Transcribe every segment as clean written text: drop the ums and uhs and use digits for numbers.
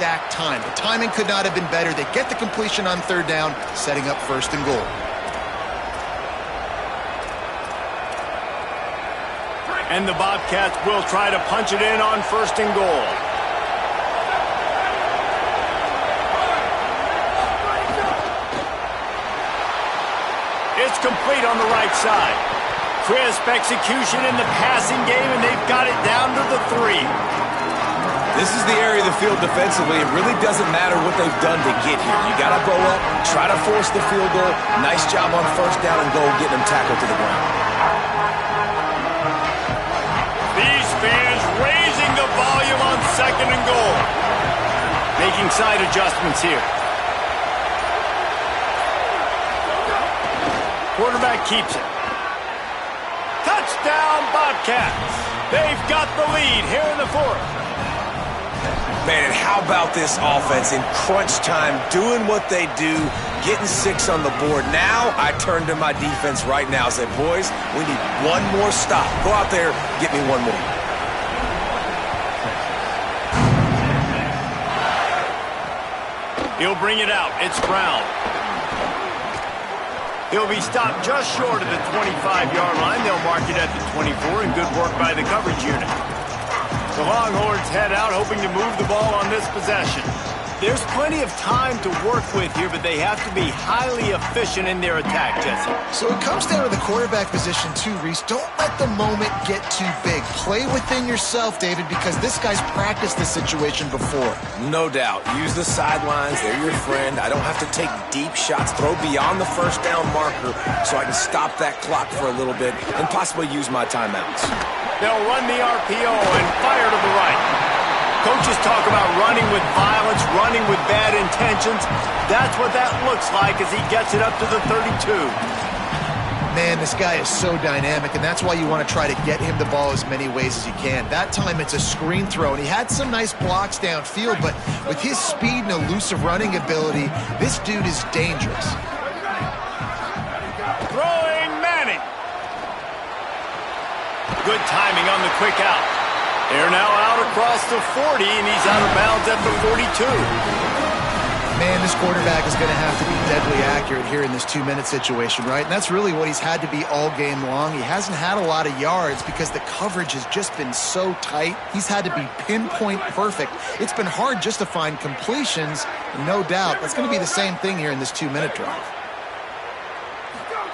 exact time. The timing could not have been better. They get the completion on third down, setting up first and goal. And the Bobcats will try to punch it in on first and goal. It's complete on the right side. Crisp execution in the passing game, and they've got it down to the 3. This is the area of the field defensively. It really doesn't matter what they've done to get here. You got to go up, try to force the field goal. Nice job on first down and goal, getting them tackled to the ground. These fans raising the volume on second and goal. Making side adjustments here. Quarterback keeps it. Touchdown, Bobcats. They've got the lead here in the 4th. Man, and how about this offense in crunch time, doing what they do, getting 6 on the board. Now I turn to my defense right now and say, boys, we need one more stop. Go out there, get me one more. He'll bring it out. It's Brown. He'll be stopped just short of the 25-yard line. They'll mark it at the 24, and good work by the coverage unit. The Longhorns head out, hoping to move the ball on this possession. There's plenty of time to work with here, but they have to be highly efficient in their attack, Jesse. So it comes down to the quarterback position too, Reese. Don't let the moment get too big. Play within yourself, David, because this guy's practiced this situation before. No doubt. Use the sidelines. They're your friend. I don't have to take deep shots. Throw beyond the first down marker so I can stop that clock for a little bit and possibly use my timeouts. They'll run the RPO and fire to the right. Coaches talk about running with violence, running with bad intentions. That's what that looks like as he gets it up to the 32. Man, this guy is so dynamic, and that's why you want to try to get him the ball as many ways as you can. That time it's a screen throw, and he had some nice blocks downfield, but with his speed and elusive running ability, this dude is dangerous. Throwing Manning. Good timing on the quick out. They're now out across the 40, and he's out of bounds at the 42. Man, this quarterback is going to have to be deadly accurate here in this 2-minute situation, right? And that's really what he's had to be all game long. He hasn't had a lot of yards because the coverage has just been so tight. He's had to be pinpoint perfect. It's been hard just to find completions, no doubt. That's going to be the same thing here in this 2-minute drive.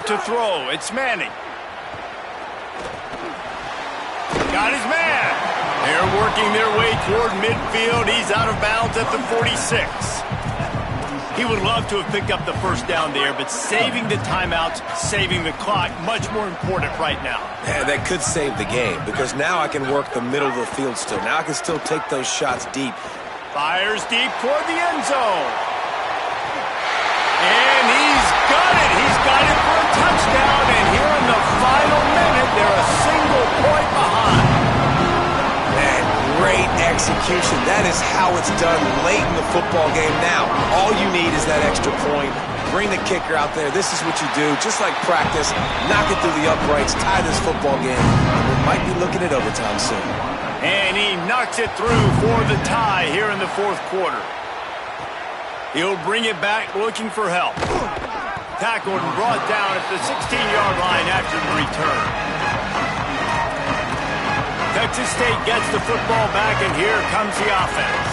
To throw, it's Manning. Got his man. They're working their way toward midfield. He's out of bounds at the 46. He would love to have picked up the first down there, but saving the timeouts, saving the clock, much more important right now. Yeah, that could save the game because now I can work the middle of the field still. Now I can still take those shots deep. Fires deep toward the end zone. And he's got it. He's got it for a touchdown. And here in the final minute, they're a single point behind. Man, great execution. That is how it's done late in the football game now. All you need is that extra point. Bring the kicker out there. This is what you do. Just like practice, knock it through the uprights, tie this football game, and we might be looking at overtime soon. And he knocks it through for the tie here in the 4th quarter. He'll bring it back looking for help. Tackled and brought down at the 16-yard line after the return. Texas State gets the football back, and here comes the offense.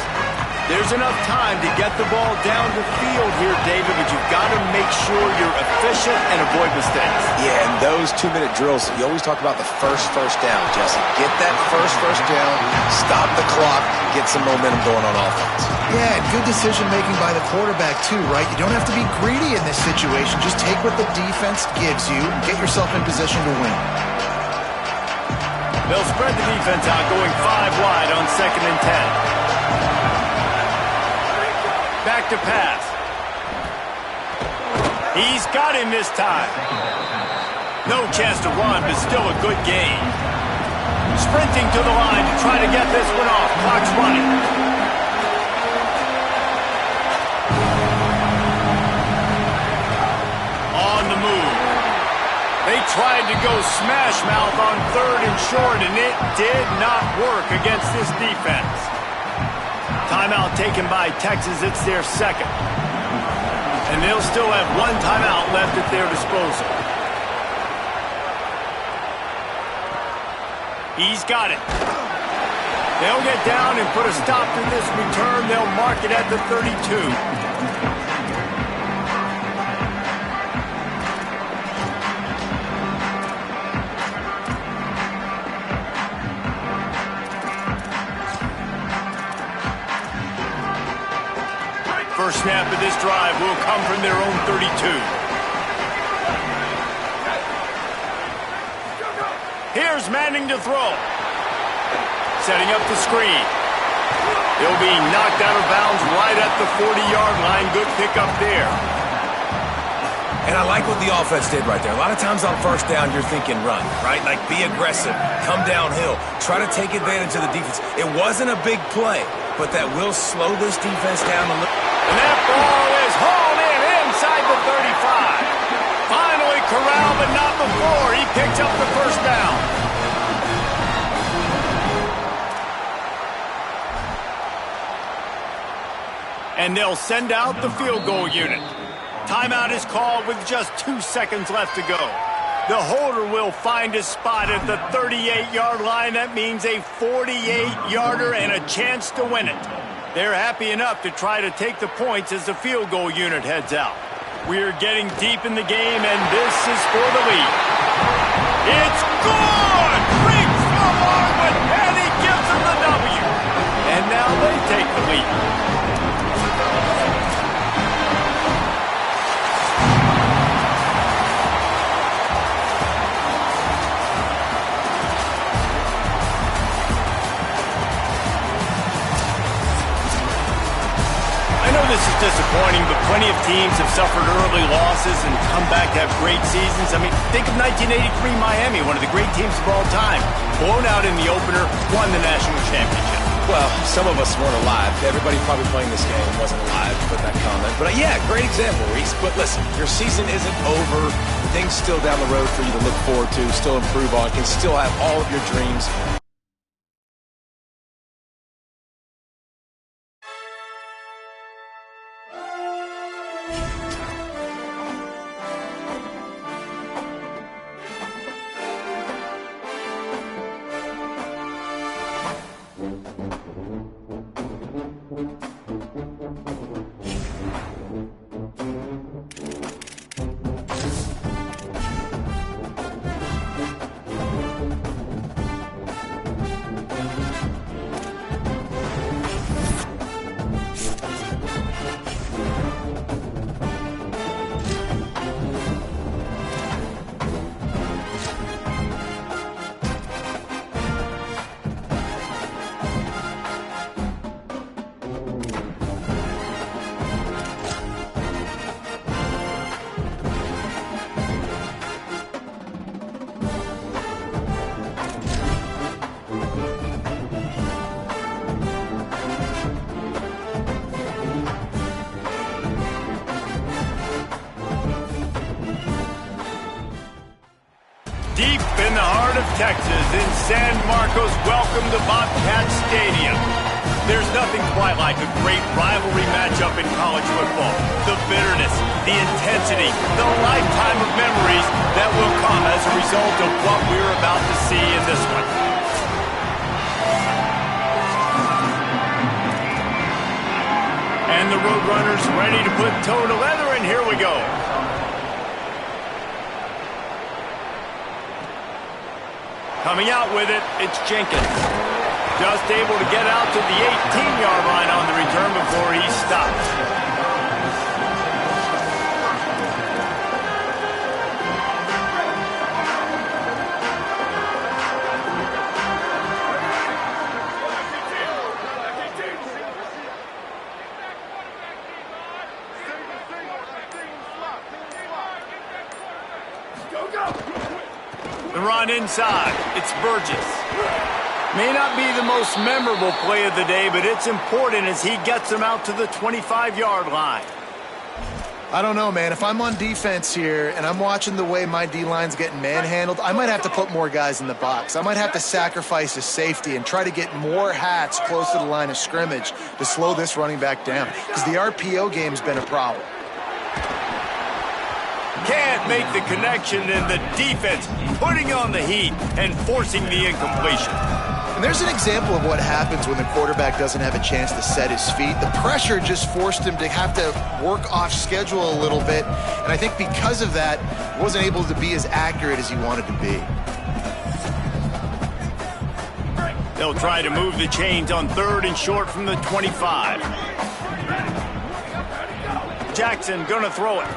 There's enough time to get the ball down the field here, David, but you've got to make sure you're efficient and avoid mistakes. Yeah, and those 2-minute drills, you always talk about the first down, Jesse. Get that first down, stop the clock, get some momentum going on offense. Yeah, and good decision-making by the quarterback, too, right? You don't have to be greedy in this situation. Just take what the defense gives you and get yourself in position to win. They'll spread the defense out, going 5 wide on 2nd and 10. Back to pass. He's got him this time. No chance to run, but still a good gain. Sprinting to the line to try to get this one off. Clock's running. On the move. They tried to go smash mouth on 3rd and short, and it did not work against this defense. Timeout taken by Texas. It's their second. And they'll still have one timeout left at their disposal. He's got it. They'll get down and put a stop to this return. They'll mark it at the 32. First snap of this drive will come from their own 32. Here's Manning to throw. Setting up the screen. He'll be knocked out of bounds right at the 40-yard line. Good pickup there. And I like what the offense did right there. A lot of times on first down, you're thinking run, right? Like be aggressive, come downhill, try to take advantage of the defense. It wasn't a big play, but that will slow this defense down a little. And that ball is hauled in inside the 35. Finally corralled, but not before. He picks up the first down. And they'll send out the field goal unit. Timeout is called with just 2 seconds left to go. The holder will find a spot at the 38-yard line. That means a 48-yarder and a chance to win it. They're happy enough to try to take the points as the field goal unit heads out. We're getting deep in the game, and this is for the lead. It's good! Reach for Marvin, and he gives them the W. And now they take the lead. This is disappointing, but plenty of teams have suffered early losses and come back to have great seasons. I mean, think of 1983 Miami, one of the great teams of all time. Blown out in the opener, won the national championship. Well, some of us weren't alive. Everybody probably playing this game wasn't alive with that comment. But yeah, great example, Reese. But listen, your season isn't over. Things still down the road for you to look forward to, still improve on, can still have all of your dreams. Deep in the heart of Texas, in San Marcos, welcome to Bobcat Stadium. There's nothing quite like a great rivalry matchup in college football. The bitterness, the intensity, the lifetime of memories that will come as a result of what we're about to see in this one. And the Roadrunners ready to put toe to leather, and here we go. Coming out with it, it's Jenkins. Just able to get out to the 18-yard line on the return before he stops. The run inside. It's Burgess. May not be the most memorable play of the day, but it's important as he gets them out to the 25-yard line. I don't know, man. If I'm on defense here and I'm watching the way my D-line's getting manhandled, I might have to put more guys in the box. I might have to sacrifice his safety and try to get more hats close to the line of scrimmage to slow this running back down, because the RPO game's been a problem. Can't make the connection, and the defense putting on the heat and forcing the incompletion. And there's an example of what happens when the quarterback doesn't have a chance to set his feet. The pressure just forced him to have to work off schedule a little bit. And I think because of that, he wasn't able to be as accurate as he wanted to be. They'll try to move the chains on 3rd and short from the 25. Jackson gonna throw it.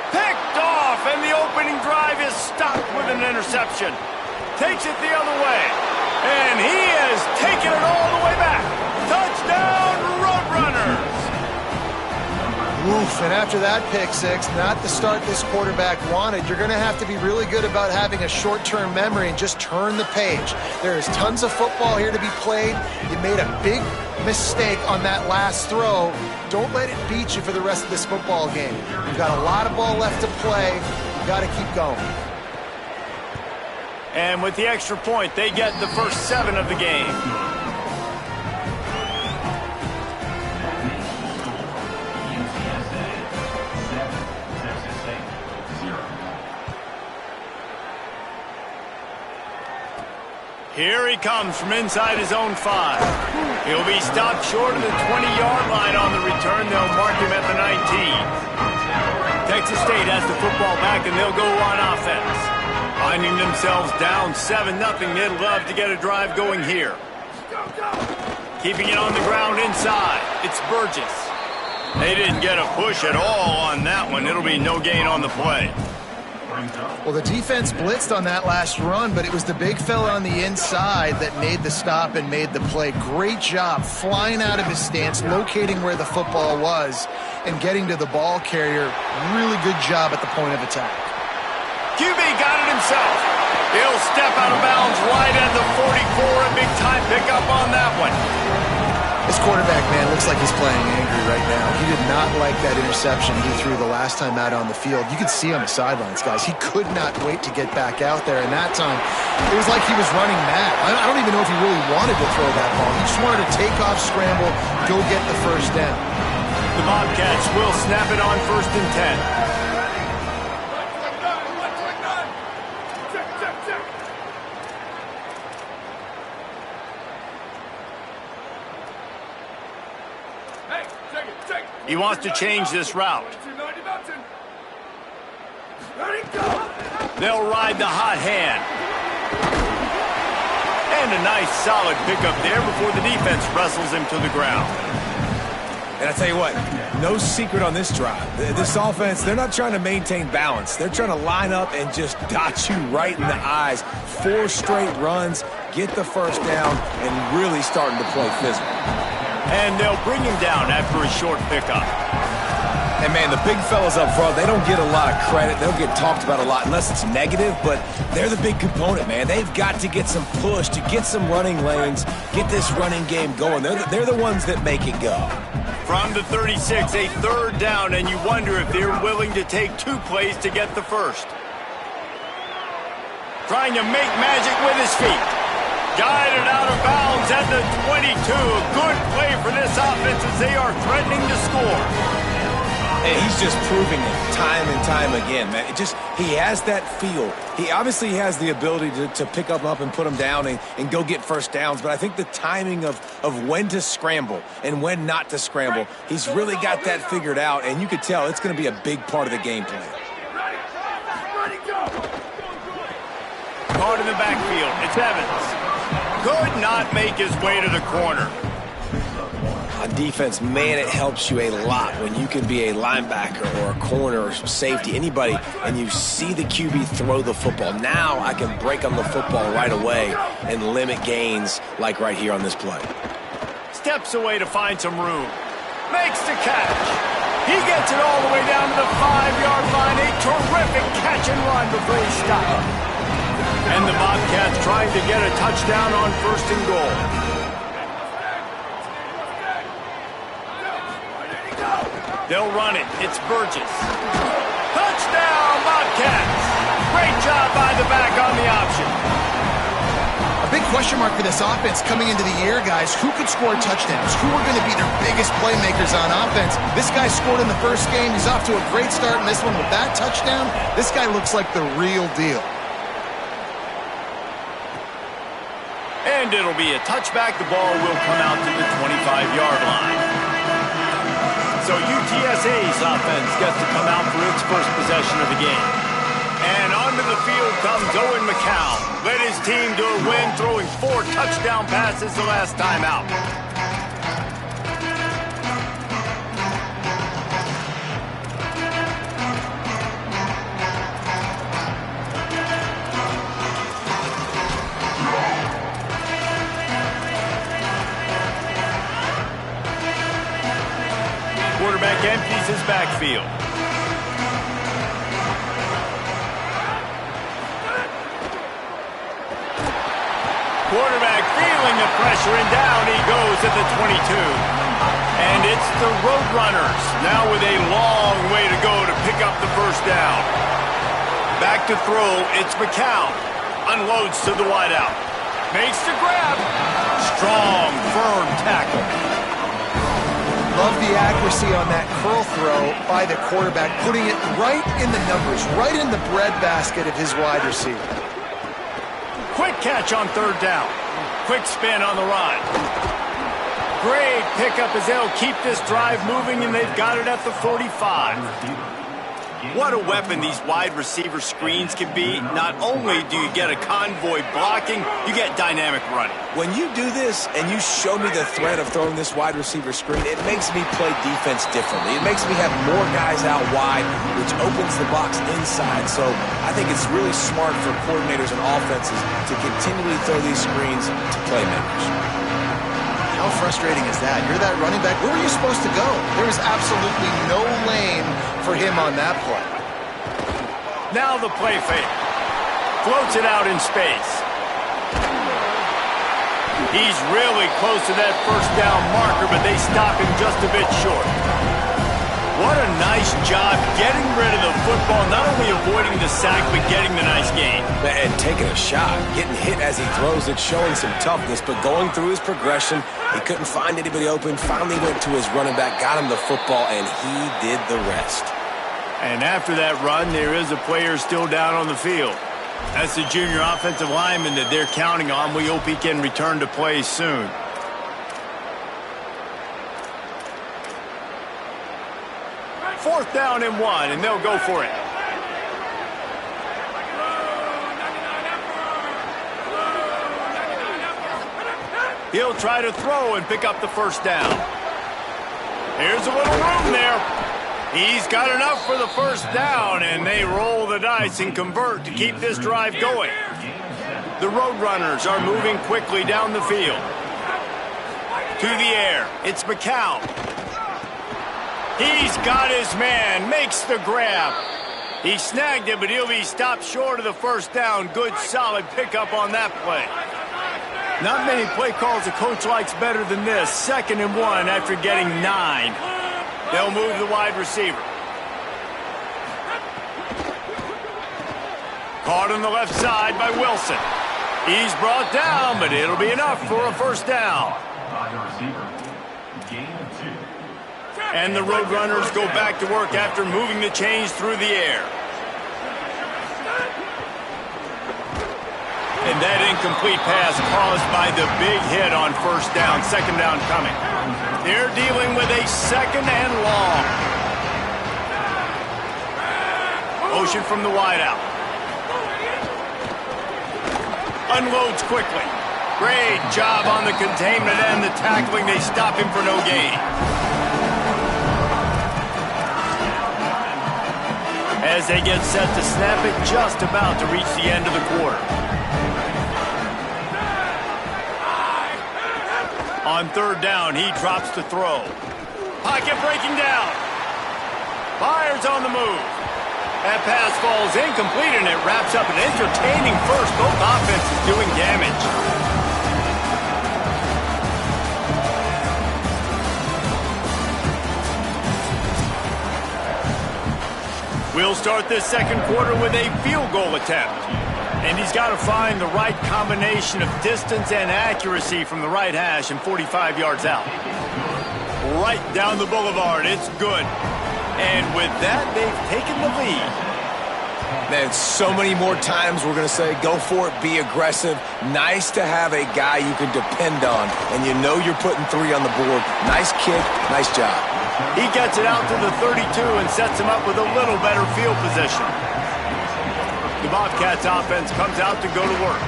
Picked off, and the opening drive is stopped with an interception. Takes it the other way, and he has taken it all the way back. Touchdown, Roadrunners! Oof, and after that pick six, not the start this quarterback wanted. You're going to have to be really good about having a short-term memory and just turn the page. There is tons of football here to be played. You made a big mistake on that last throw. Don't let it beat you for the rest of this football game. You've got a lot of ball left to play. You've got to keep going. And with the extra point, they get the first 7 of the game. Here he comes from inside his own 5. He'll be stopped short of the 20-yard line on the return. They'll mark him at the 19. Texas State has the football back, and they'll go on offense. Finding themselves down 7-0, they'd love to get a drive going here. Keeping it on the ground inside, it's Burgess. They didn't get a push at all on that one. It'll be no gain on the play. Well, the defense blitzed on that last run, but it was the big fella on the inside that made the stop and made the play. Great job flying out of his stance, locating where the football was, and getting to the ball carrier. Really good job at the point of attack. QB got it himself. He'll step out of bounds right at the 44. A big-time pickup on that one. This quarterback, man, looks like he's playing angry right now. He did not like that interception he threw the last time out on the field. You could see on the sidelines, guys. He could not wait to get back out there. And that time, it was like he was running mad. I don't even know if he really wanted to throw that ball. He just wanted to take off, scramble, go get the first down. The Bobcats will snap it on 1st and 10. He wants to change this route. They'll ride the hot hand. And a nice solid pickup there before the defense wrestles him to the ground. And I tell you what, no secret on this drive. This offense, they're not trying to maintain balance. They're trying to line up and just dot you right in the eyes. 4 straight runs, get the first down, and really starting to play physical. And they'll bring him down after a short pickup. And, man, the big fellas up front, they don't get a lot of credit. They don't get talked about a lot unless it's negative, but they're the big component, man. They've got to get some push, to get some running lanes, get this running game going. They're the ones that make it go. From the 36, a 3rd down, and you wonder if they're willing to take 2 plays to get the first. Trying to make magic with his feet. Guided out of bounds at the 22. A good play for this offense as they are threatening to score. And he's just proving it time and time again, man. He has that feel. He obviously has the ability to pick up and put them down and go get first downs, but I think the timing of when to scramble and when not to scramble, he's really got that figured out, and you could tell it's going to be a big part of the game plan. Caught in the backfield, it's Evans. Could not make his way to the corner. On defense, man, it helps you a lot when you can be a linebacker or a corner or safety, anybody, and you see the QB throw the football. Now I can break on the football right away and limit gains like right here on this play. Steps away to find some room. Makes the catch. He gets it all the way down to the 5-yard line. A terrific catch and run before he stopped. And the Bobcats trying to get a touchdown on 1st and goal. They'll run it. It's Burgess. Touchdown, Bobcats! Great job by the back on the option. A big question mark for this offense coming into the year, guys. Who could score touchdowns? Who are going to be their biggest playmakers on offense? This guy scored in the first game. He's off to a great start in this one with that touchdown. This guy looks like the real deal. And it'll be a touchback. The ball will come out to the 25-yard line. So UTSA's offense gets to come out for its first possession of the game. And onto the field comes Owen McCown. Led his team to a win, throwing 4 touchdown passes the last time out. Quarterback empties his backfield. Quarterback feeling the pressure, and down he goes at the 22. And it's the Roadrunners, now with a long way to go to pick up the first down. Back to throw, it's McCown. Unloads to the wideout. Makes the grab. Strong, firm tackle. Love the accuracy on that curl throw by the quarterback, putting it right in the numbers, right in the breadbasket of his wide receiver. Quick catch on third down. Quick spin on the run. Great pickup as they'll keep this drive moving, and they've got it at the 45. What a weapon these wide receiver screens can be. Not only do you get a convoy blocking, you get dynamic running. When you do this and you show me the threat of throwing this wide receiver screen, it makes me play defense differently. It makes me have more guys out wide, which opens the box inside. So I think it's really smart for coordinators and offenses to continually throw these screens to playmakers. How frustrating is that? You're that running back. Where were you supposed to go? There was absolutely no lane for him on that play. Now the play fake. Floats it out in space. He's really close to that first down marker, but they stop him just a bit short. What a nice job getting rid of the football, not only avoiding the sack, but getting the nice gain. And taking a shot, getting hit as he throws it, showing some toughness, but going through his progression, he couldn't find anybody open, finally went to his running back, got him the football, and he did the rest. And after that run, there is a player still down on the field. That's the junior offensive lineman that they're counting on. We hope he can return to play soon. Fourth down and 1, and they'll go for it. He'll try to throw and pick up the first down. Here's a little room there. He's got enough for the first down, and they roll the dice and convert to keep this drive going. The Roadrunners are moving quickly down the field. To the air, it's McCown. He's got his man, makes the grab. He snagged it, but he'll be stopped short of the first down. Good, solid pickup on that play. Not many play calls a coach likes better than this. 2nd and 1 after getting 9. They'll move the wide receiver. Caught on the left side by Wilson. He's brought down, but it'll be enough for a first down. And the Roadrunners go back to work after moving the chains through the air. And that incomplete pass caused by the big hit on first down. 2nd down coming. They're dealing with a 2nd and long. Motion from the wideout. Unloads quickly. Great job on the containment and the tackling. They stop him for no gain. As they get set to snap it, just about to reach the end of the quarter. On 3rd down, he drops to throw. Pocket breaking down. Fires on the move. That pass falls incomplete, and it wraps up an entertaining first. Both offenses doing damage. We'll start this second quarter with a field goal attempt. And he's got to find the right combination of distance and accuracy from the right hash and 45 yards out. Right down the boulevard. It's good. And with that, they've taken the lead. Man, so many more times we're going to say, go for it, be aggressive. Nice to have a guy you can depend on, and you know you're putting 3 on the board. Nice kick, nice job. He gets it out to the 32 and sets him up with a little better field position. The Bobcats offense comes out to go to work.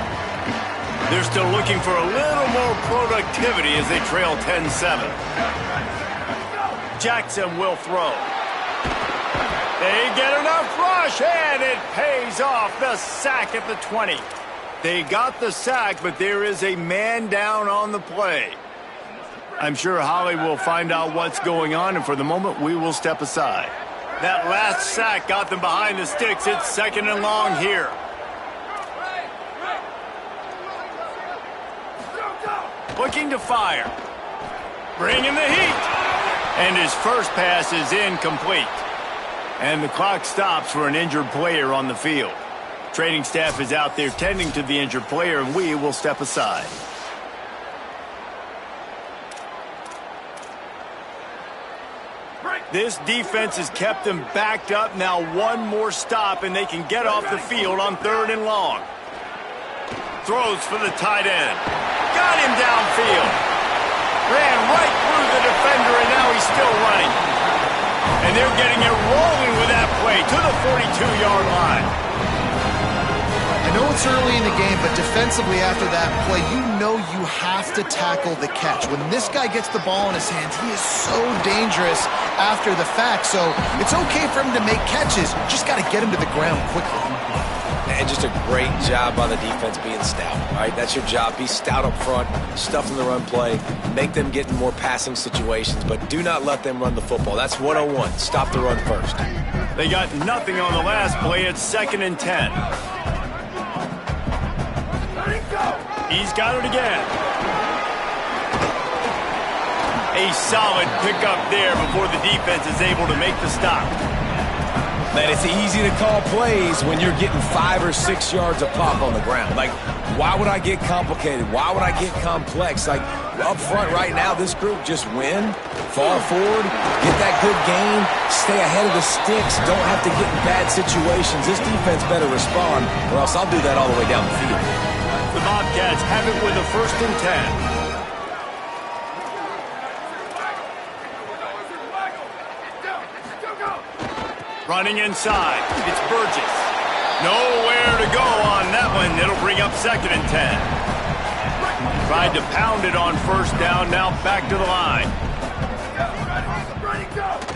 They're still looking for a little more productivity as they trail 10-7. Jackson will throw. They get enough rush, and it pays off. The sack at the 20. They got the sack, but there is a man down on the play. I'm sure Holly will find out what's going on, and for the moment, we will step aside. That last sack got them behind the sticks. It's 2nd and long here. Looking to fire. Bringing the heat. And his first pass is incomplete. And the clock stops for an injured player on the field. Training staff is out there tending to the injured player, and we will step aside. This defense has them them backed up. Now one more stop, and they can get off the field on 3rd and long. Throws for the tight end. Got him downfield. Ran right through the defender, and now he's still running. And they're getting it rolling with that play to the 42-yard line. I know it's early in the game, but defensively after that play, you know you have to tackle the catch. When this guy gets the ball in his hands, he is so dangerous after the fact. So it's okay for him to make catches. Just got to get him to the ground quickly. And just a great job by the defense being stout, right? That's your job. Be stout up front, stuff in the run play, make them get in more passing situations, but do not let them run the football. That's 101. Stop the run first. They got nothing on the last play. It's 2nd and 10. He's got it again. A solid pickup there before the defense is able to make the stop. Man, it's easy to call plays when you're getting 5 or 6 yards a pop on the ground. Like, why would I get complicated? Why would I get complex? Like, up front right now, this group just win, fall forward, get that good gain, stay ahead of the sticks, don't have to get in bad situations. This defense better respond, or else I'll do that all the way down the field. The Bobcats have it with a 1st and 10. Running inside, it's Burgess. Nowhere to go on that one. It'll bring up 2nd and 10. Tried to pound it on 1st down, now back to the line.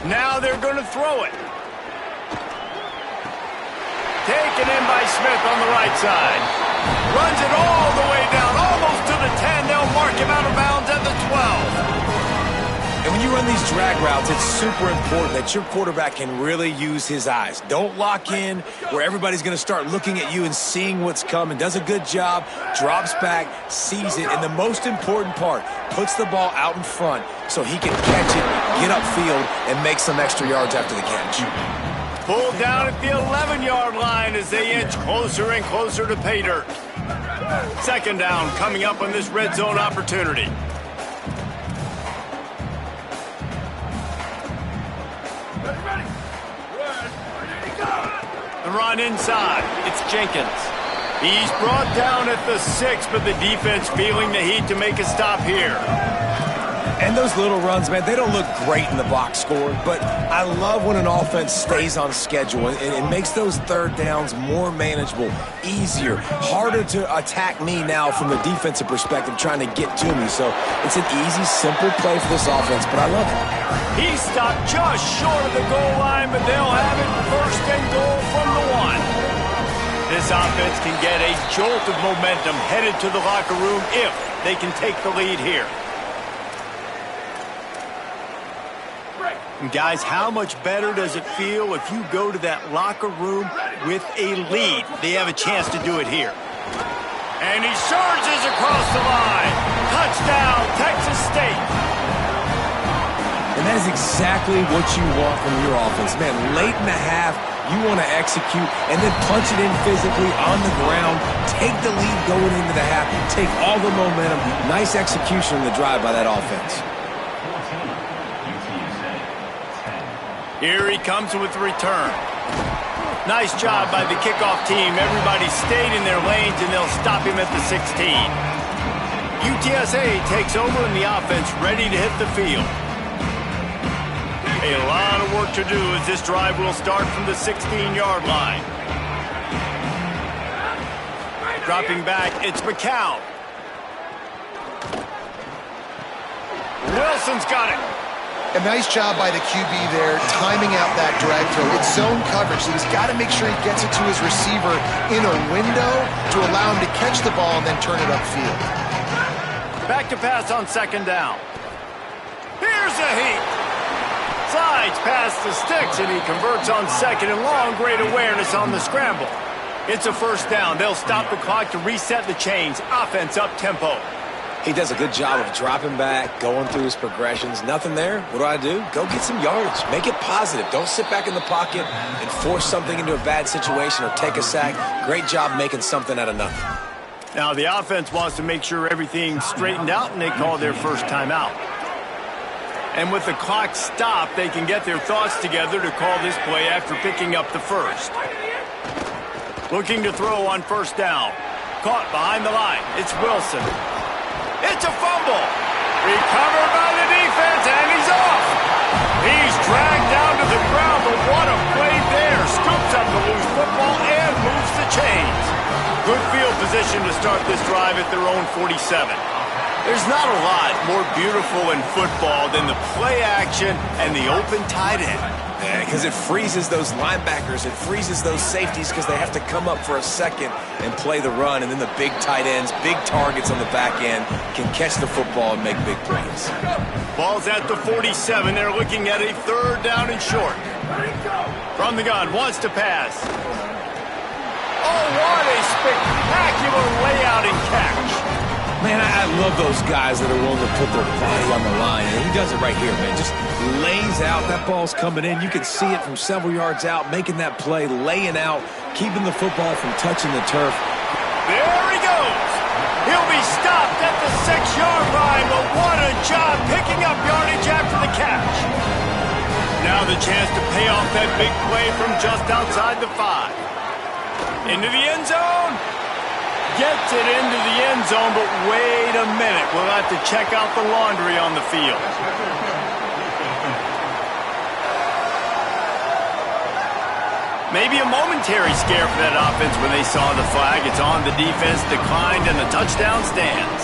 Now they're going to throw it. Taken in by Smith on the right side. Runs it all the way down, almost to the 10. They'll mark him out of bounds at the 12. And when you run these drag routes, it's super important that your quarterback can really use his eyes. Don't lock in where everybody's going to start looking at you and seeing what's coming. Does a good job, drops back, sees it, and the most important part, puts the ball out in front so he can catch it, get upfield, and make some extra yards after the catch. Pulled down at the 11-yard line as they inch closer and closer to pay dirt. 2nd down coming up on this red zone opportunity. The run inside. It's Jenkins. He's brought down at the 6, but the defense feeling the heat to make a stop here. And those little runs, man, they don't look great in the box score, but I love when an offense stays on schedule and it makes those 3rd downs more manageable, easier, harder to attack me now from the defensive perspective trying to get to me. So it's an easy, simple play for this offense, but I love it. He stopped just short of the goal line, but they'll have it 1st and goal from the 1. This offense can get a jolt of momentum headed to the locker room if they can take the lead here. And guys, how much better does it feel if you go to that locker room with a lead? They have a chance to do it here. And he surges across the line. Touchdown, Texas State. And that is exactly what you want from your offense. Man, late in the half, You want to execute and then punch it in physically on the ground, take the lead going into the half, take all the momentum. Nice execution in the drive by that offense. Here he comes with the return. Nice job by the kickoff team. Everybody stayed in their lanes, and they'll stop him at the 16. UTSA takes over in the offense, ready to hit the field. A lot of work to do as this drive will start from the 16-yard line. Dropping back, it's McCown. Wilson's got it. A nice job by the QB there, timing out that drag throw. It's zone coverage, so he's got to make sure he gets it to his receiver in a window to allow him to catch the ball and then turn it upfield. Back to pass on second down. Here's a heat. Slides past the sticks, and he converts on second and long. Great awareness on the scramble. It's a first down. They'll stop the clock to reset the chains. Offense up tempo. He does a good job of dropping back, going through his progressions. Nothing there. What do? Go get some yardage. Make it positive. Don't sit back in the pocket and force something into a bad situation or take a sack. Great job making something out of nothing. Now the offense wants to make sure everything's straightened out, and they call their first timeout. And with the clock stopped, they can get their thoughts together to call this play after picking up the first. Looking to throw on first down. Caught behind the line. It's Wilson. It's a fumble. Recovered by the defense, and he's off. He's dragged down to the ground, but what a play there. Scoops up the loose football and moves the chains. Good field position to start this drive at their own 47. There's not a lot more beautiful in football than the play action and the open tight end. Because it freezes those linebackers. It freezes those safeties because they have to come up for a second and play the run. And then the big tight ends, big targets on the back end can catch the football and make big plays. Ball's at the 47. They're looking at a third down and short. From the gun, wants to pass. Oh, what a spectacular layout and catch. Man, I love those guys that are willing to put their body on the line. And he does it right here, man. Just lays out. That ball's coming in. You can see it from several yards out, making that play, laying out, keeping the football from touching the turf. There he goes. He'll be stopped at the 6-yard line, but what a job picking up yardage after the catch. Now the chance to pay off that big play from just outside the 5. Into the end zone. Gets it into the end zone, but wait a minute. We'll have to check out the laundry on the field. Maybe a momentary scare for that offense when they saw the flag. It's on, the defense declined, and the touchdown stands.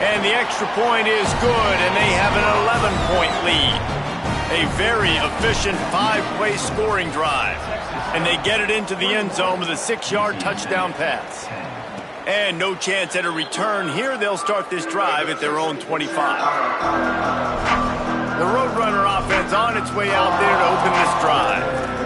And the extra point is good, and they have an 11-point lead. A very efficient 5-play scoring drive. And they get it into the end zone with a 6-yard touchdown pass. And no chance at a return here. They'll start this drive at their own 25. The Roadrunner offense on its way out there to open this drive.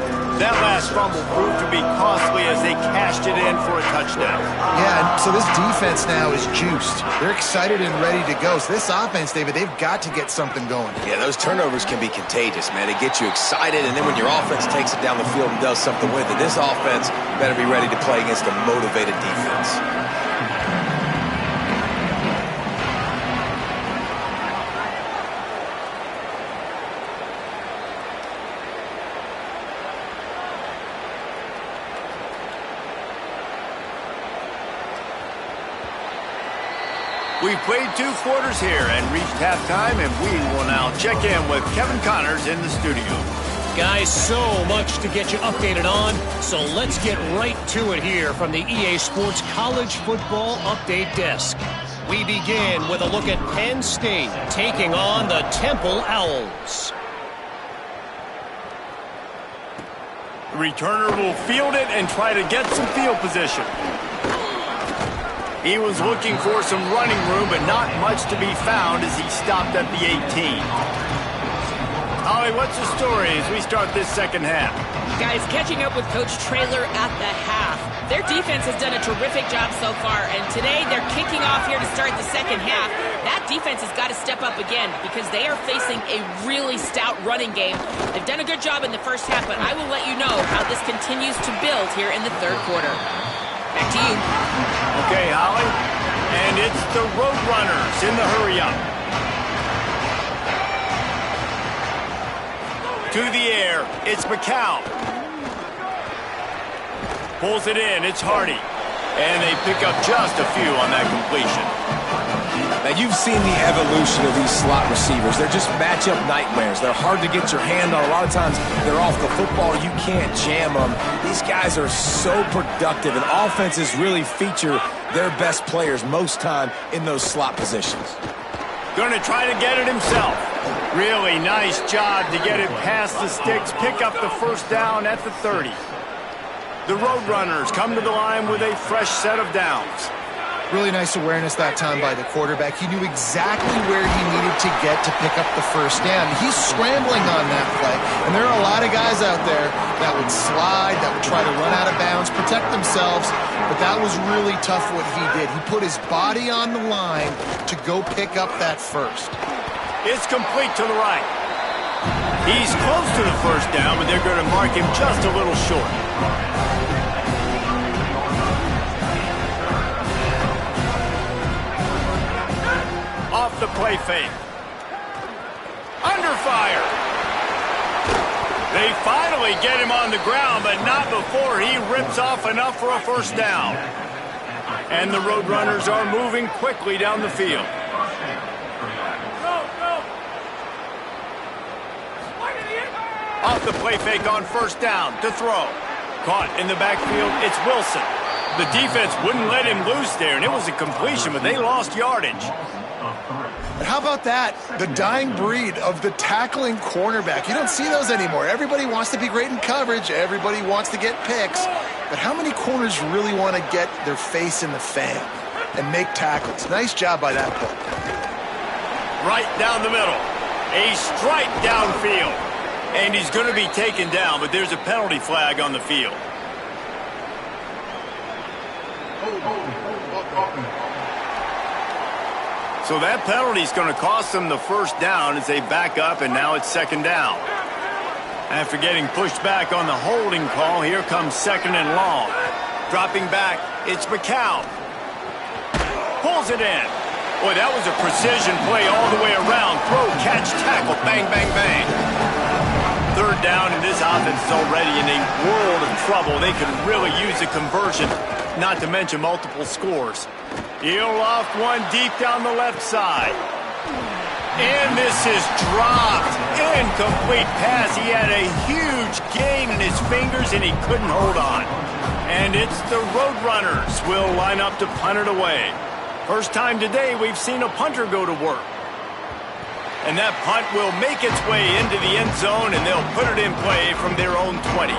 That last fumble proved to be costly as they cashed it in for a touchdown. Yeah, and so this defense now is juiced. They're excited and ready to go. So this offense, David, they've got to get something going. Yeah, those turnovers can be contagious, man. They get you excited, and then when your offense takes it down the field and does something with it, this offense better be ready to play against a motivated defense. We've played 2 quarters here and reached halftime, and we will now check in with Kevin Connors in the studio. Guys, so much to get you updated on, so let's get right to it here from the EA Sports College Football Update Desk. We begin with a look at Penn State taking on the Temple Owls. The returner will field it and try to get some field position. He was looking for some running room, but not much to be found as he stopped at the 18. Holly, what's the story as we start this second half? Guys, catching up with Coach Traylor at the half. Their defense has done a terrific job so far, and today they're kicking off here to start the second half. That defense has got to step up again because they are facing a really stout running game. They've done a good job in the first half, but I will let you know how this continues to build here in the third quarter. Back to you. Okay, Holly. And it's the Roadrunners in the hurry-up. To the air, it's McCown. Pulls it in, it's Hardy. And they pick up just a few on that completion. Now, you've seen the evolution of these slot receivers. They're just matchup nightmares. They're hard to get your hand on. A lot of times, they're off the football. You can't jam them. These guys are so productive, and offenses really feature their best players most time in those slot positions. Going to try to get it himself. Really nice job to get it past the sticks, pick up the first down at the 30. The Roadrunners come to the line with a fresh set of downs. Really nice awareness that time by the quarterback. He knew exactly where he needed to get to pick up the first down. He's scrambling on that play, and there are a lot of guys out there that would slide, that would try to run out of bounds, protect themselves, but that was really tough what he did. He put his body on the line to go pick up that first. It's complete to the right. He's close to the first down, but they're going to mark him just a little short. Off the play fake. Under fire. They finally get him on the ground, but not before he rips off enough for a first down. And the Roadrunners are moving quickly down the field. Off the play fake on first down to throw. Caught in the backfield, it's Wilson. The defense wouldn't let him loose there, and it was a completion, but they lost yardage. But how about that? The dying breed of the tackling cornerback. You don't see those anymore. Everybody wants to be great in coverage. Everybody wants to get picks. But how many corners really want to get their face in the fan and make tackles? Nice job by that play. Right down the middle. A strike downfield. And he's going to be taken down, but there's a penalty flag on the field. So that penalty is going to cost them the first down as they back up, and now it's second down. After getting pushed back on the holding call, here comes second and long. Dropping back, it's McCown. Pulls it in. Boy, that was a precision play all the way around. Throw, catch, tackle, bang, bang, bang. Third down, and this offense is already in a world of trouble. They could really use a conversion, not to mention multiple scores. He'll loft one deep down the left side. And this is dropped. Incomplete pass. He had a huge gain in his fingers, and he couldn't hold on. And it's the Roadrunners will line up to punt it away. First time today we've seen a punter go to work. And that punt will make its way into the end zone, and they'll put it in play from their own 20.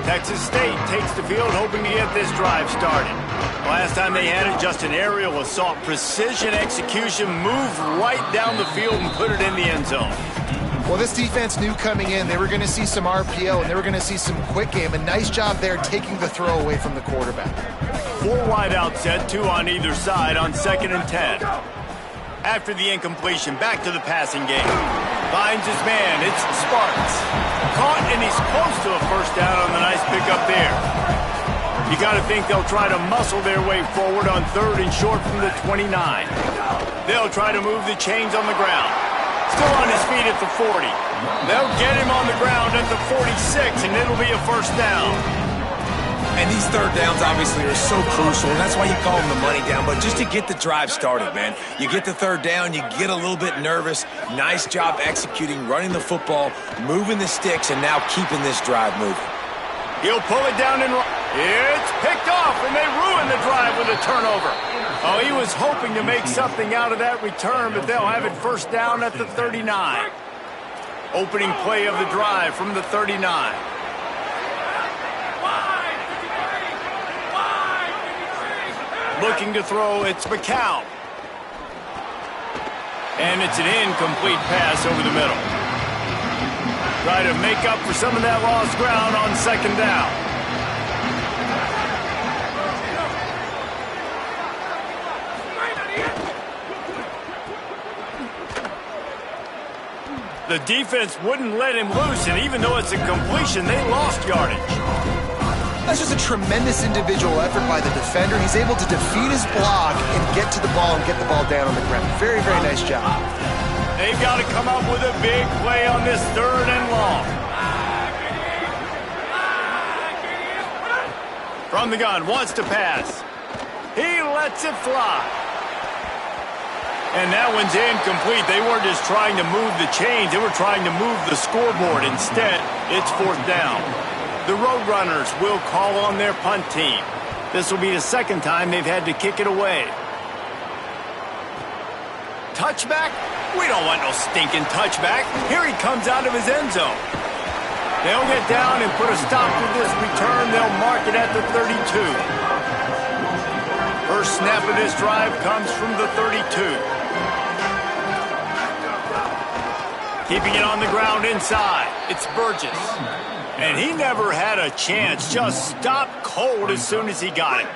Texas State takes the field, hoping to get this drive started. Last time they had it, just an aerial assault. Precision execution, move right down the field and put it in the end zone. Well, this defense knew coming in they were going to see some RPO, and they were going to see some quick game. A nice job there taking the throw away from the quarterback. 4 wide out set, 2 on either side on 2nd and 10. After the incompletion, back to the passing game. Finds his man, it's Sparks. Caught, and he's close to a first down on the nice pickup there. You got to think they'll try to muscle their way forward on 3rd and short from the 29. They'll try to move the chains on the ground. Still on his feet at the 40. They'll get him on the ground at the 46, and it'll be a first down. And these third downs obviously are so crucial, and that's why you call them the money down. But just to get the drive started, man, you get the third down, you get a little bit nervous. Nice job executing, running the football, moving the sticks, and now keeping this drive moving. He'll pull it down and it's picked off, and they ruin the drive with a turnover. Oh, he was hoping to make something out of that return, but they'll have it first down at the 39. Opening play of the drive from the 39. Looking to throw, it's McCown. And it's an incomplete pass over the middle. Try to make up for some of that lost ground on 2nd down. The defense wouldn't let him loose, and even though it's a completion, they lost yardage. That's just a tremendous individual effort by the defender. He's able to defeat his block and get to the ball and get the ball down on the ground. Very, very nice job. They've got to come up with a big play on this 3rd and long. From the gun, wants to pass. He lets it fly. And that one's incomplete. They weren't just trying to move the chains. They were trying to move the scoreboard. Instead, it's 4th down. The Roadrunners will call on their punt team. This will be the 2nd time they've had to kick it away. Touchback? We don't want no stinking touchback. Here he comes out of his end zone. They'll get down and put a stop to this return. They'll mark it at the 32. First snap of this drive comes from the 32. Keeping it on the ground inside, it's Burgess. And he never had a chance, just stopped cold as soon as he got it.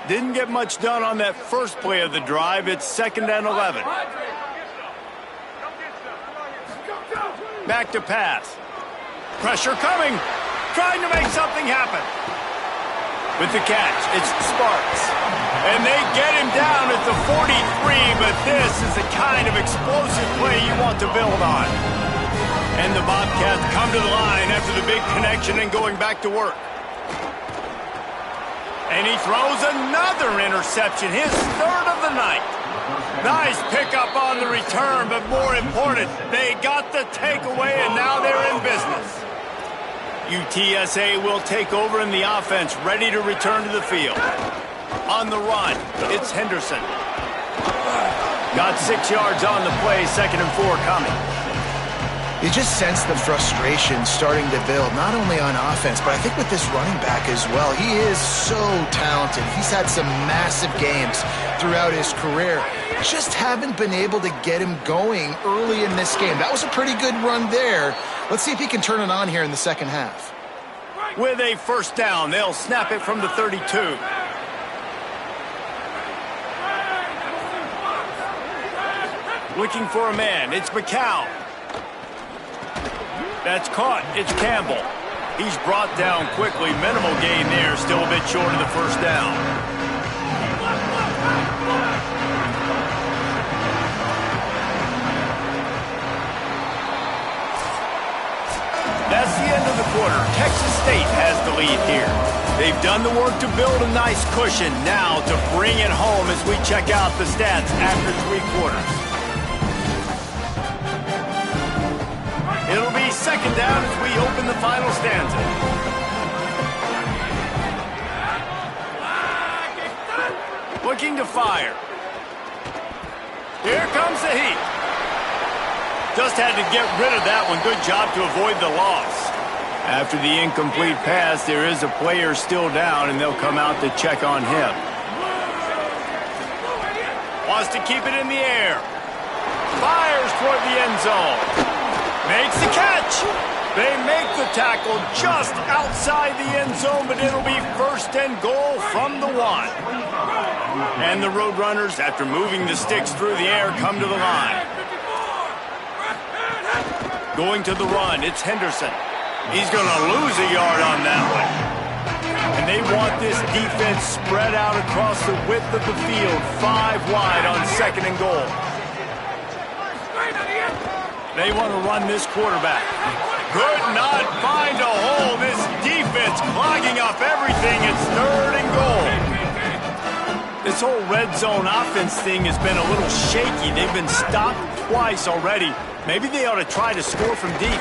Didn't get much done on that first play of the drive. It's 2nd and 11. Back to pass. Pressure coming, trying to make something happen. With the catch, it's Sparks. And they get him down at the 43, but this is the kind of explosive play you want to build on. And the Bobcats come to the line after the big connection and going back to work. And he throws another interception, his 3rd of the night. Nice pickup on the return, but more important, they got the takeaway, and now they're in business. UTSA will take over in the offense, ready to return to the field. On the run, it's Henderson. Got 6 yards on the play, 2nd and 4 coming. You just sense the frustration starting to build, not only on offense, but I think with this running back as well. He is so talented. He's had some massive games throughout his career. Just haven't been able to get him going early in this game. That was a pretty good run there. Let's see if he can turn it on here in the 2nd half. With a 1st down, they'll snap it from the 32. Looking for a man, it's McCown. That's caught, it's Campbell. He's brought down quickly, minimal gain there, still a bit short of the 1st down. That's the end of the quarter. Texas State has the lead here. They've done the work to build a nice cushion. Now to bring it home as we check out the stats after 3 quarters. It'll be 2nd down as we open the final stanza. Looking to fire. Here comes the heat. Just had to get rid of that one. Good job to avoid the loss. After the incomplete pass, there is a player still down, and they'll come out to check on him. Wants to keep it in the air. Fires toward the end zone. Makes the catch. They make the tackle just outside the end zone, but it'll be 1st and goal from the 1. And the Roadrunners, after moving the sticks through the air, come to the line. Going to the run, it's Henderson. He's going to lose a yard on that one. And they want this defense spread out across the width of the field, 5 wide on 2nd and goal. They want to run this quarterback. Could not find a hole. This defense clogging up everything. It's 3rd and goal. This whole red zone offense thing has been a little shaky. They've been stopped twice already. Maybe they ought to try to score from deep.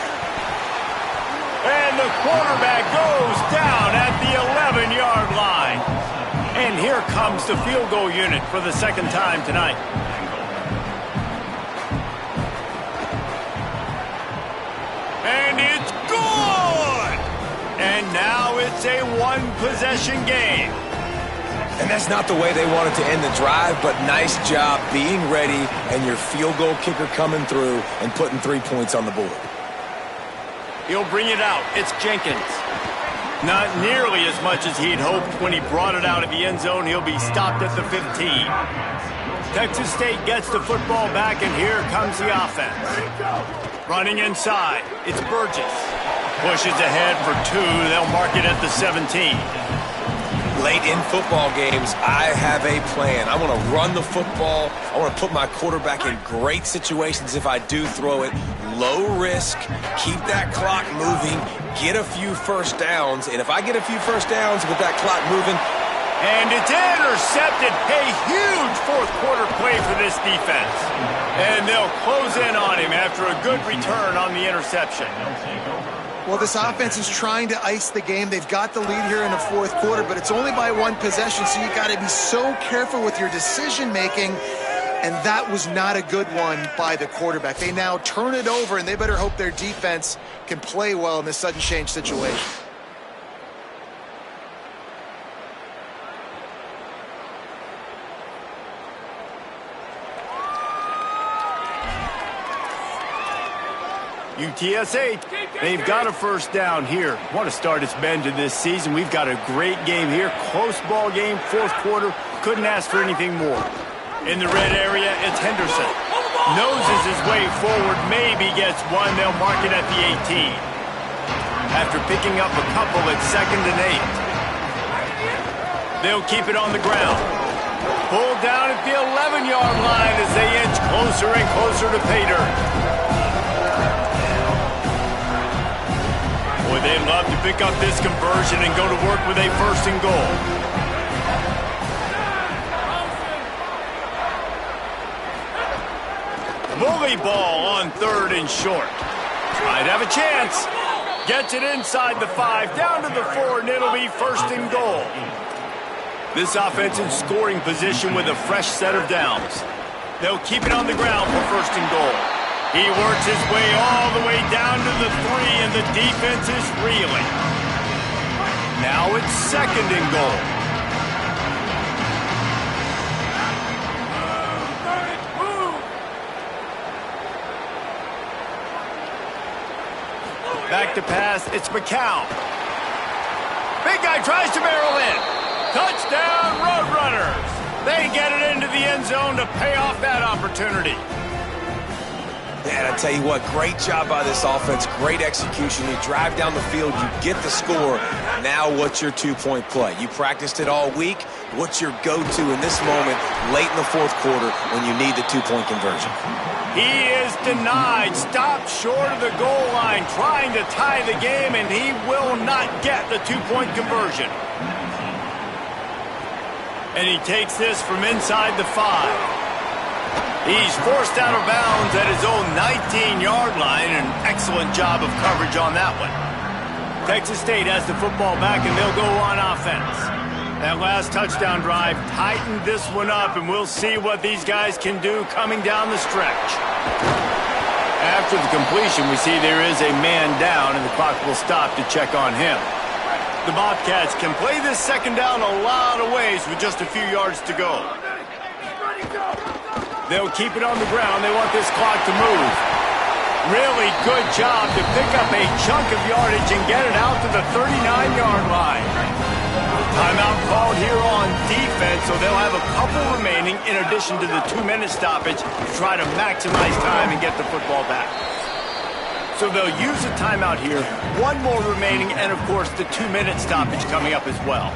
And the quarterback goes down at the 11-yard line. And here comes the field goal unit for the 2nd time tonight. And it's good! And now it's a 1-possession game. And that's not the way they wanted to end the drive, but nice job being ready and your field goal kicker coming through and putting 3 points on the board. He'll bring it out. It's Jenkins. Not nearly as much as he'd hoped when he brought it out of the end zone. He'll be stopped at the 15. Texas State gets the football back, and here comes the offense. Running inside, it's Burgess. Pushes ahead for 2. They'll mark it at the 17. Late in football games, I have a plan. I want to run the football. I want to put my quarterback in great situations if I do throw it. Low risk, keep that clock moving, get a few first downs. And if I get a few first downs with that clock moving, and it's intercepted. A huge fourth quarter play for this defense. And they'll close in on him after a good return on the interception. Well, this offense is trying to ice the game. They've got the lead here in the fourth quarter, but it's only by 1 possession, so you got to be so careful with your decision-making, and that was not a good one by the quarterback. They now turn it over, and they better hope their defense can play well in this sudden change situation. UTSA, they've got a first down here. Want to start its bend to this season. We've got a great game here. Close ball game, fourth quarter. Couldn't ask for anything more. In the red area, it's Henderson. Noses his way forward, maybe gets 1. They'll mark it at the 18. After picking up a couple, it's 2nd and 8. They'll keep it on the ground. Pulled down at the 11-yard line as they inch closer and closer to pay dirt. Boy, they'd love to pick up this conversion and go to work with a 1st and goal. Bully ball on 3rd and short. Might have a chance. Gets it inside the 5, down to the 4, and it'll be 1st and goal. This offense in scoring position with a fresh set of downs. They'll keep it on the ground for 1st and goal. He works his way all the way down to the 3, and the defense is reeling. Now it's 2nd and goal. Back to pass, it's McCown. Big guy tries to barrel in. Touchdown, Roadrunners. They get it into the end zone to pay off that opportunity. Man, I tell you what, great job by this offense, great execution. You drive down the field, you get the score. Now what's your 2-point play? You practiced it all week. What's your go-to in this moment late in the fourth quarter when you need the 2-point conversion? He is denied, stopped short of the goal line, trying to tie the game, and he will not get the 2-point conversion. And he takes this from inside the 5. He's forced out of bounds at his own 19-yard line. An excellent job of coverage on that one. Texas State has the football back, and they'll go on offense. That last touchdown drive tightened this one up, and we'll see what these guys can do coming down the stretch. After the completion, we see there is a man down, and the clock will stop to check on him. The Bobcats can play this 2nd down a lot of ways with just a few yards to go. They'll keep it on the ground. They want this clock to move. Really good job to pick up a chunk of yardage and get it out to the 39-yard line. Timeout called here on defense, so they'll have a couple remaining in addition to the 2-minute stoppage to try to maximize time and get the football back. So they'll use a timeout here, 1 more remaining, and of course the 2-minute stoppage coming up as well.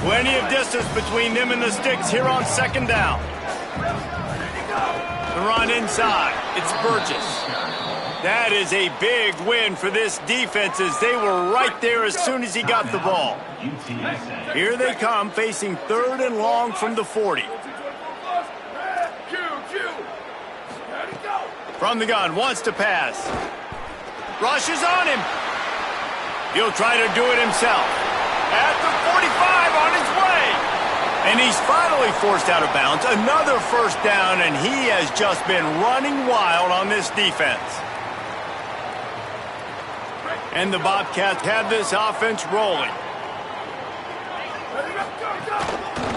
Plenty of distance between them and the sticks here on 2nd down. The run inside. It's Burgess. That is a big win for this defense as they were right there as soon as he got the ball. Here they come, facing 3rd and long from the 40. From the gun, wants to pass. Rushes on him. He'll try to do it himself. At the 45 on his way. And he's finally forced out of bounds. Another 1st down, and he has just been running wild on this defense. And the Bobcats have this offense rolling.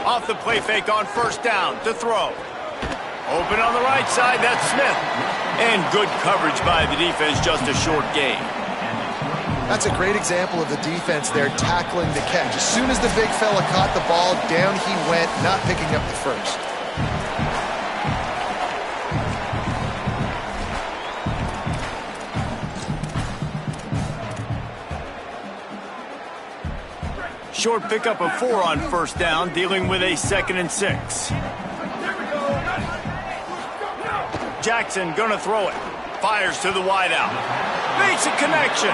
Off the play fake on 1st down to throw. Open on the right side, that's Smith. And good coverage by the defense, just a short gain. That's a great example of the defense there tackling the catch. As soon as the big fella caught the ball, down he went, not picking up the 1st. short pickup of 4 on first down, dealing with a 2nd and 6. Jackson gonna throw it. Fires to the wideout. Makes a connection.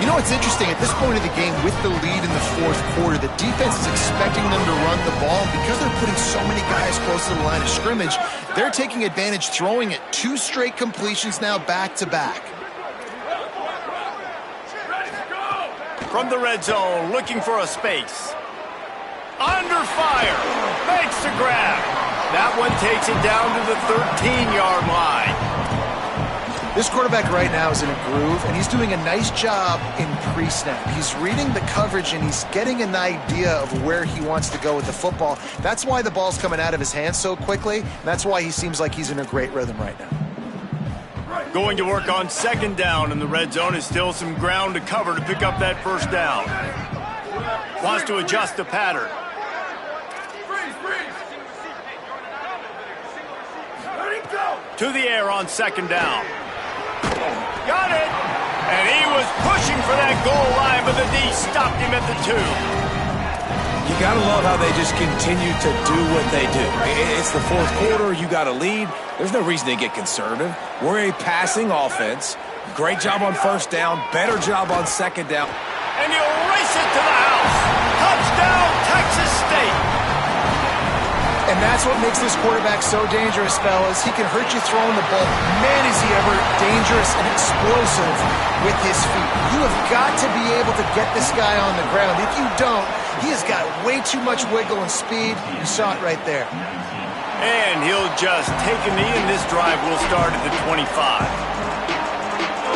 You know what's interesting? At this point of the game, with the lead in the fourth quarter, the defense is expecting them to run the ball. And because they're putting so many guys close to the line of scrimmage, they're taking advantage, throwing it 2 straight completions now back-to-back. From the red zone, looking for a space. Under fire. Makes the grab. That one takes it down to the 13-yard line. This quarterback right now is in a groove, and he's doing a nice job in pre-snap. He's reading the coverage, and he's getting an idea of where he wants to go with the football. That's why the ball's coming out of his hands so quickly, and that's why he seems like he's in a great rhythm right now. Going to work on 2nd down, and the red zone is still some ground to cover to pick up that first down. Wants to adjust the pattern. To the air on 2nd down. Got it! And he was pushing for that goal line, but the D stopped him at the 2. You got to love how they just continue to do what they do. It's the fourth quarter. You got to lead. There's no reason to get conservative. We're a passing offense. Great job on first down. Better job on 2nd down. And he'll race it to the house. Touchdown, Texas State. And that's what makes this quarterback so dangerous, fellas. He can hurt you throwing the ball. Man, is he ever dangerous and explosive with his feet. You have got to be able to get this guy on the ground. If you don't, he has got way too much wiggle and speed. You saw it right there. And he'll just take a knee, and this drive will start at the 25.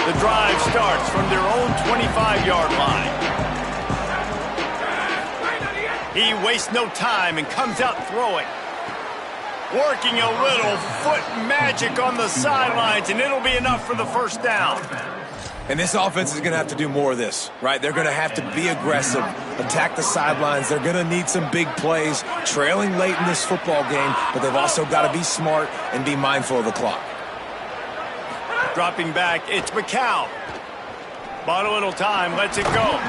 The drive starts from their own 25-yard line. He wastes no time and comes out throwing. Working a little foot magic on the sidelines, and it'll be enough for the first down. And this offense is going to have to do more of this, right? They're going to have to be aggressive, attack the sidelines. They're going to need some big plays, trailing late in this football game, but they've also got to be smart and be mindful of the clock. Dropping back, it's McCown. Bought a little time, lets it go.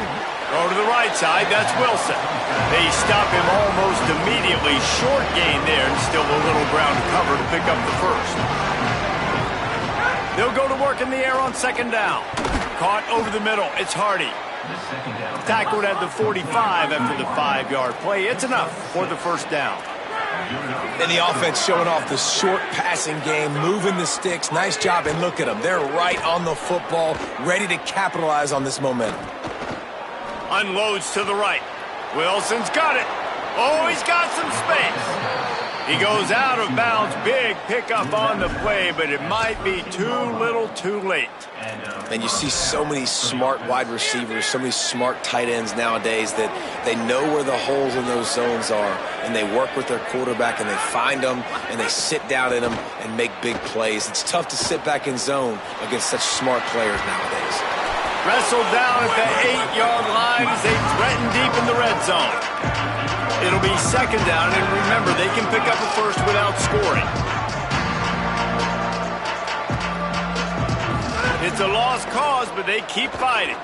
Throw to the right side, that's Wilson. They stop him almost immediately. Short gain there, and still a little ground to cover to pick up the first. They'll go to work in the air on 2nd down. Caught over the middle, it's Hardy. Tackled at the 45 after the 5-yard play. It's enough for the first down. And the offense showing off the short passing game, moving the sticks. Nice job, and look at them. They're right on the football, ready to capitalize on this momentum. Unloads to the right. Wilson's got it. Oh, he's got some space. He goes out of bounds. Big pickup on the play, but it might be too little too late. And you see so many smart wide receivers, so many smart tight ends nowadays that they know where the holes in those zones are, and they work with their quarterback, and they find them, and they sit down in them and make big plays. It's tough to sit back in zone against such smart players nowadays. Wrestled down at the 8-yard line as they threaten deep in the red zone. It'll be 2nd down, and remember, they can pick up a first without scoring. It's a lost cause, but they keep fighting.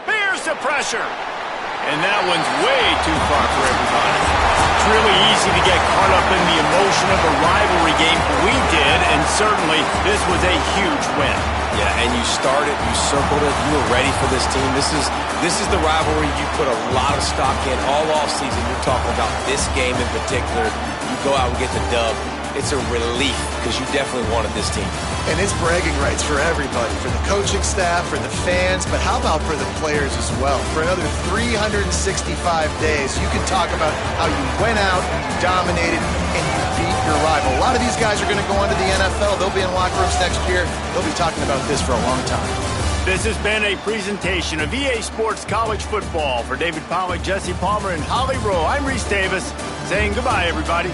Here's the pressure. And that one's way too far for everybody. It's really easy to get caught up in the emotion of a rivalry game. We did, and certainly this was a huge win. Yeah, and you started, you circled it, you were ready for this team. This is the rivalry you put a lot of stock in all offseason. You're talking about this game in particular. You go out and get the dub. It's a relief because you definitely wanted this team. And it's bragging rights for everybody, for the coaching staff, for the fans, but how about for the players as well? For another 365 days, you can talk about how you went out, you dominated, and you beat your rival. A lot of these guys are going to go on to the NFL. They'll be in locker rooms next year. They'll be talking about this for a long time. This has been a presentation of EA Sports College Football. For David Pollack, Jesse Palmer, and Holly Rowe, I'm Reese Davis saying goodbye, everybody.